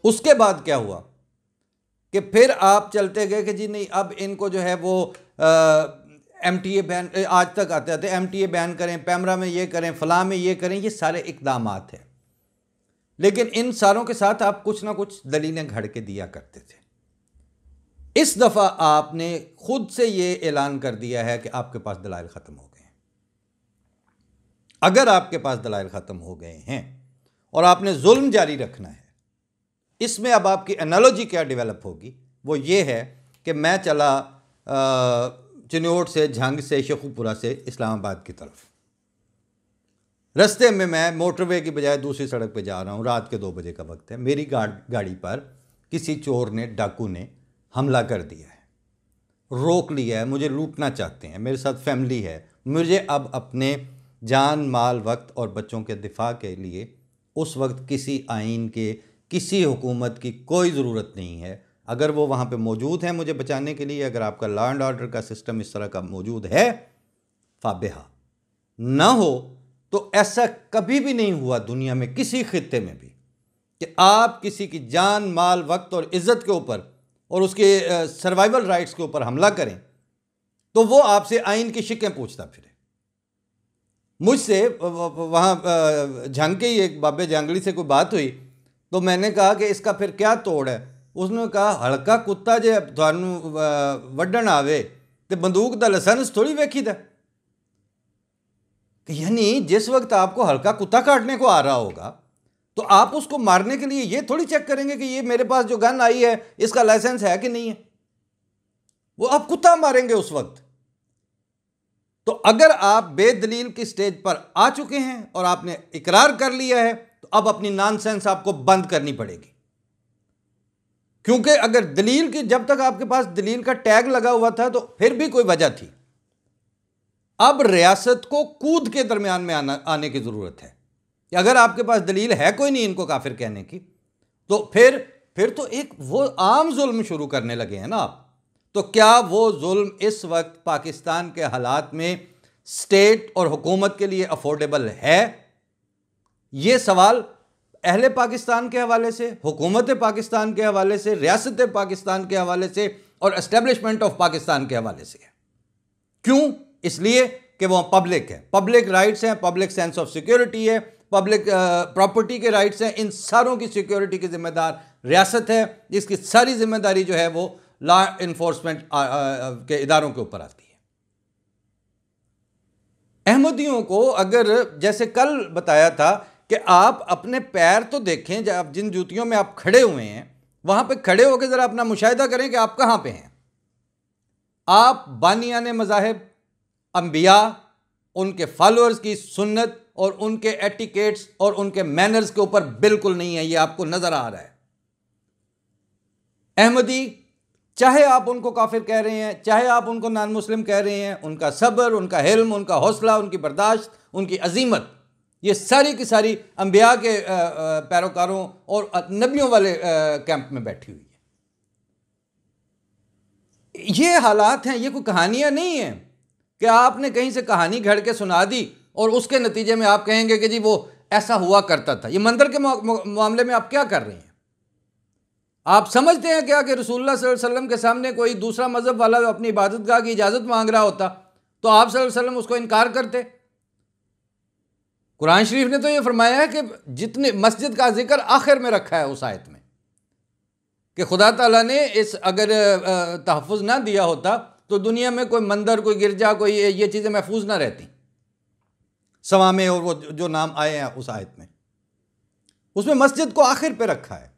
उसके बाद क्या हुआ कि फिर आप चलते गए कि जी नहीं, अब इनको जो है वो MTA बैन, आज तक आते आते MTA बैन करें, पैमरा में ये करें, फलां में ये करें, ये सारे इकदामात हैं। लेकिन इन सारों के साथ आप कुछ ना कुछ दलीलें घड़ के दिया करते थे। इस दफ़ा आपने खुद से ये ऐलान कर दिया है कि आपके पास दलाइल ख़त्म हो गए हैं। अगर आपके पास दलाइल ख़त्म हो गए हैं और आपने जुल्म जारी रखना है, इसमें अब आपकी एनालॉजी क्या डेवलप होगी, वो ये है कि मैं चला चिन्योट से, झंग से, शेखुपुरा से इस्लामाबाद की तरफ। रास्ते में मैं मोटरवे की बजाय दूसरी सड़क पे जा रहा हूँ, रात के 2 बजे का वक्त है। मेरी गाड़ी पर किसी चोर ने, डाकू ने हमला कर दिया है, रोक लिया है, मुझे लूटना चाहते हैं, मेरे साथ फैमिली है। मुझे अब अपने जान, माल, वक्त और बच्चों के दिफा के लिए उस वक्त किसी आइन के, किसी हुकूमत की कोई ज़रूरत नहीं है। अगर वो वहाँ पे मौजूद है मुझे बचाने के लिए, अगर आपका लॉ एंड ऑर्डर का सिस्टम इस तरह का मौजूद है, फाबिहा। ना हो तो ऐसा कभी भी नहीं हुआ दुनिया में किसी खित्ते में भी कि आप किसी की जान, माल, वक्त और इज़्ज़त के ऊपर और उसके सर्वाइवल राइट्स के ऊपर हमला करें तो वो आपसे आइन की शिकें पूछता फिरे। मुझसे वहाँ झंग के ही एक बाबे जांगली से कोई बात हुई तो मैंने कहा कि इसका फिर क्या तोड़ है। उसने कहा, हल्का कुत्ता जे थानू वड्डण आवे तो बंदूक का लाइसेंस थोड़ी वेखी दा। यानी जिस वक्त आपको हल्का कुत्ता काटने को आ रहा होगा तो आप उसको मारने के लिए ये थोड़ी चेक करेंगे कि ये मेरे पास जो गन आई है इसका लाइसेंस है कि नहीं है। वो आप कुत्ता मारेंगे उस वक्त। तो अगर आप बेदलील की स्टेज पर आ चुके हैं और आपने इकरार कर लिया है तो अब अपनी नॉनसेंस आपको बंद करनी पड़ेगी। क्योंकि अगर दलील की, जब तक आपके पास दलील का टैग लगा हुआ था तो फिर भी कोई वजह थी। अब रियासत को कूद के दरमियान में आने की जरूरत है कि अगर आपके पास दलील है कोई नहीं इनको काफिर कहने की, तो फिर तो एक वो आम जुल्म शुरू करने लगे हैं ना आप। तो क्या वो जुल्म इस वक्त पाकिस्तान के हालात में स्टेट और हुकूमत के लिए अफोर्डेबल है? ये सवाल अहले पाकिस्तान के हवाले से, हुकूमत पाकिस्तान के हवाले से, रियासत पाकिस्तान के हवाले से और एस्टेब्लिशमेंट ऑफ पाकिस्तान के हवाले से है। क्यों? इसलिए कि वो पब्लिक है, पब्लिक राइट्स हैं, पब्लिक सेंस ऑफ सिक्योरिटी है, पब्लिक प्रॉपर्टी के राइट्स हैं। इन सारों की सिक्योरिटी की जिम्मेदार रियासत है, जिसकी सारी जिम्मेदारी जो है वो लॉ इन्फोर्समेंट के इदारों के ऊपर आती है। अहमदियों को अगर, जैसे कल बताया था कि आप अपने पैर तो देखें, जब जिन जूतियों में आप खड़े हुए हैं वहां पे खड़े होकर जरा अपना मुशाहिदा करें कि आप कहां पे हैं। आप बानियान मज़ाहिब, अंबिया, उनके फॉलोअर्स की सुन्नत और उनके एटिकेट्स और उनके मैनर्स के ऊपर बिल्कुल नहीं है, ये आपको नजर आ रहा है। अहमदी, चाहे आप उनको काफिर कह रहे हैं, चाहे आप उनको नॉन मुस्लिम कह रहे हैं, उनका सब्र, उनका हिल्म, उनका हौसला, उनकी बर्दाश्त, उनकी अजीमत, ये सारी की सारी अंबिया के पैरोकारों और नबियों वाले कैंप में बैठी हुई है। ये हालात हैं, ये कोई कहानियां नहीं है कि आपने कहीं से कहानी घड़ के सुना दी और उसके नतीजे में आप कहेंगे कि जी वो ऐसा हुआ करता था। ये मंदिर के मामले में आप क्या कर रहे हैं? आप समझते हैं क्या कि रसूलुल्लाह सल्लल्लाहु अलैहि वसल्लम के सामने कोई दूसरा मजहब वाला अपनी इबादतगाह की इजाज़त मांग रहा होता तो आप सल्लल्लाहु अलैहि वसल्लम उसको इनकार करते? कुरान शरीफ ने तो ये फरमाया है कि जितने मस्जिद का जिक्र आखिर में रखा है उस आयत में कि खुदा ताला ने इस अगर तहफ़्फ़ुज़ ना दिया होता तो दुनिया में कोई मंदिर, कोई गिरजा, कोई ये चीज़ें महफूज ना रहती। सवा में और वो जो नाम आए हैं उस आयत में, उसमें मस्जिद को आखिर पे रखा है।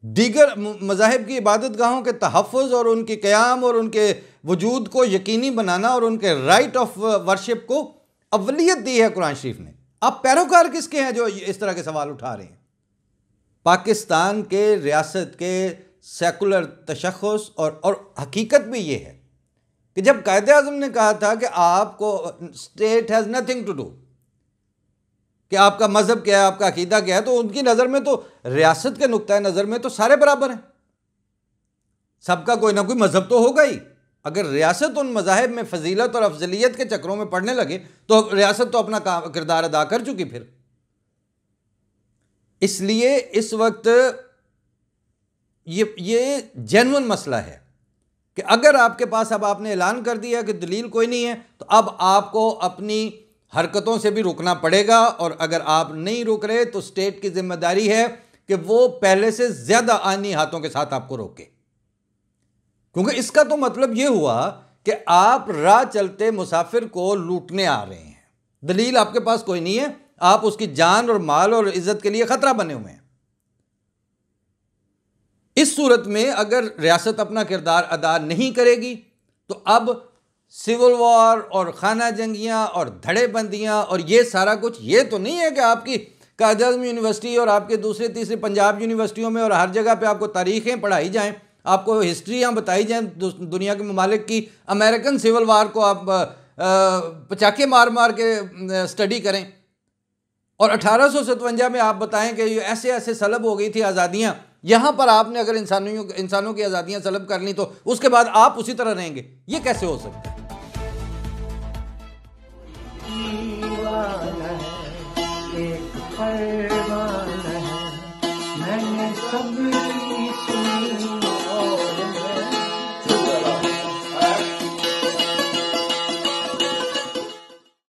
दीगर मज़ाहिब की इबादत गाहों के तहफ़्फ़ुज़ और उनकी क़याम और उनके वजूद को यकीनी बनाना और उनके राइट ऑफ वर्शिप को अव्वलियत दी है कुरान शरीफ ने। आप पैरोकार किसके हैं जो इस तरह के सवाल उठा रहे हैं? पाकिस्तान के रियासत के सेकुलर तशख़्ख़ुस और हकीकत भी ये है कि जब कायदे आज़म ने कहा था कि आपको state has nothing to do, कि आपका मज़हब क्या है, आपका अकीदा क्या है, तो उनकी नज़र में तो, रियासत के नुक्ता नज़र में तो सारे बराबर हैं, सबका कोई ना कोई मज़हब तो होगा ही। अगर रियासत उन मज़ाहिब में फजीलत और अफजलियत के चक्रों में पड़ने लगे तो रियासत तो अपना किरदार अदा कर चुकी फिर। इसलिए इस वक्त ये जेन्युइन मसला है कि अगर आपके पास, अब आपने ऐलान कर दिया कि दलील कोई नहीं है, तो अब आपको अपनी हरकतों से भी रुकना पड़ेगा, और अगर आप नहीं रुक रहे तो स्टेट की जिम्मेदारी है कि वो पहले से ज़्यादा आईनी हाथों के साथ आपको रोके। क्योंकि इसका तो मतलब ये हुआ कि आप राह चलते मुसाफिर को लूटने आ रहे हैं, दलील आपके पास कोई नहीं है, आप उसकी जान और माल और इज्जत के लिए खतरा बने हुए हैं। इस सूरत में अगर रियासत अपना किरदार अदा नहीं करेगी तो अब सिविल वॉर और खाना जंगियां और धड़ेबंदियां और ये सारा कुछ, ये तो नहीं है कि आपकी कायद-ए-आज़म यूनिवर्सिटी और आपके दूसरे तीसरे पंजाब यूनिवर्सिटियों में और हर जगह पे आपको तारीखें पढ़ाई जाएं, आपको हिस्ट्रियाँ बताई जाएं दुनिया के ममालिक की। अमेरिकन सिविल वार को आप पचाके मार मार के स्टडी करें, और 1857 में आप बताएं कि ये ऐसे ऐसे सलब हो गई थी आज़ादियाँ। यहाँ पर आपने अगर इंसानों की आज़ादियाँ सलब कर ली तो उसके बाद आप उसी तरह रहेंगे, ये कैसे हो सकता है?